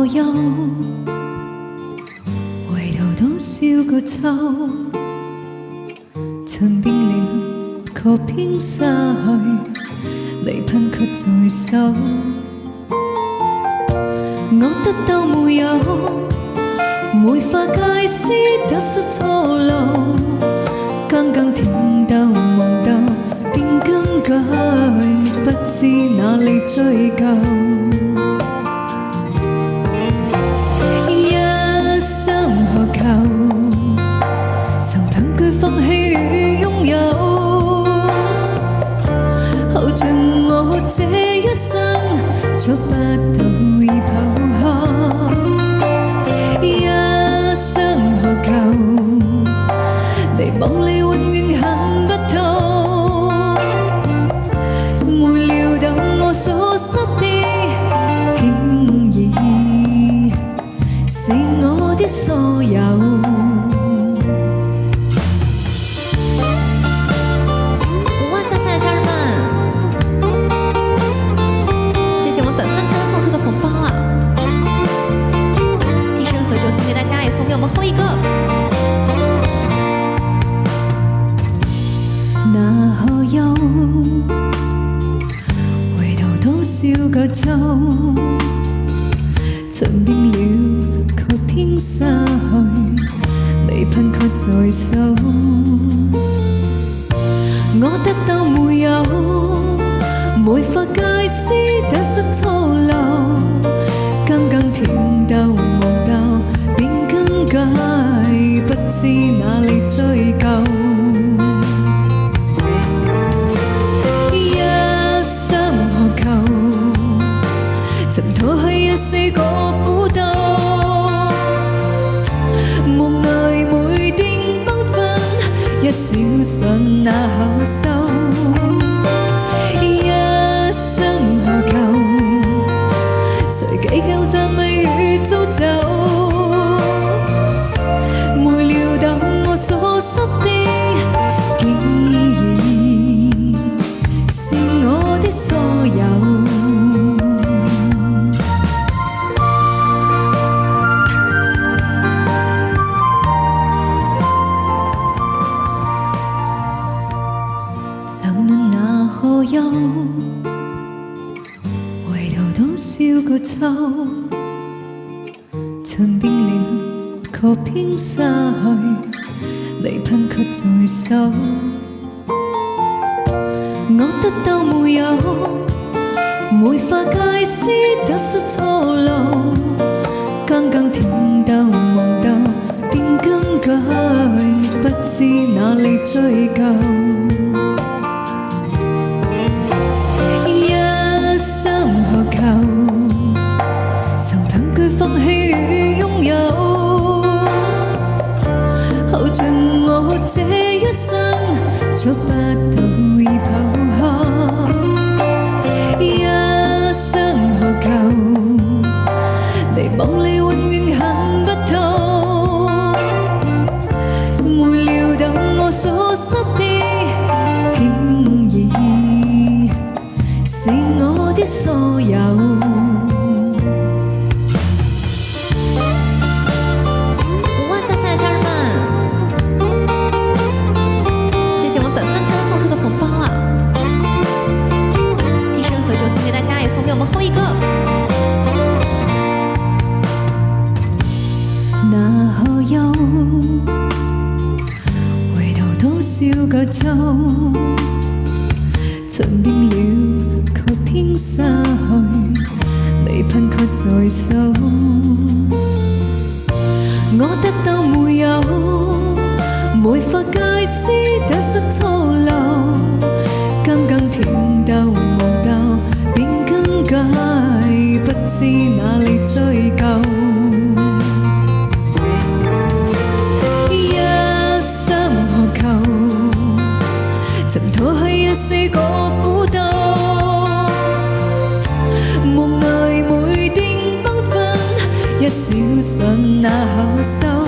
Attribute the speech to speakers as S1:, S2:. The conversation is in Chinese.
S1: 憂，回頭多少個秋，盡變了，卻偏失去，未噴卻在手。我得到沒有，沒法解釋得失錯漏，剛剛甜到夢到便更改，不知哪裏追究。一生何求，曾憑據放棄與擁有，耗盡我這一生，找不到已抱憾。一生何求，未忘你永遠很不透，沒料到我所失的，竟然是我的所有。
S2: 送给大家，也送给我们后一个。
S1: 那可憂，回頭多少個秋，盡變了，卻偏失去，未噴卻在手。我得到沒有，沒法解釋得失錯漏，剛剛甜到夢到。不知哪裏追究，一生何求，曾逃去一四個苦鬥，夢內每點繽紛，一小信那可收。一生何求，誰計較讚美與造就？所失的，竟然是我的所有。冷暖那可憂，回頭多少個秋，盡變了，卻偏失去。未噴卻在手，我得到沒有，沒法解釋得失錯漏，剛剛甜到夢到便更改，不知哪裏追究。一生何求，曾憑據放棄與擁有。耗盡我這一生，找不到已抱憾。一生何求，未忘你永遠很不透，沒料到我所失的，竟然是我的所有。
S2: 送给大家，也送给我们后一个。
S1: 那可憂，回頭多少個秋，盡變了，卻偏失去，未噴卻在手。我得到沒有，沒法解釋得失錯漏，剛剛甜到夢到。不知哪裏追究，一生何求，曾逃去一四個苦鬥，夢內每點繽紛，一小信那可收。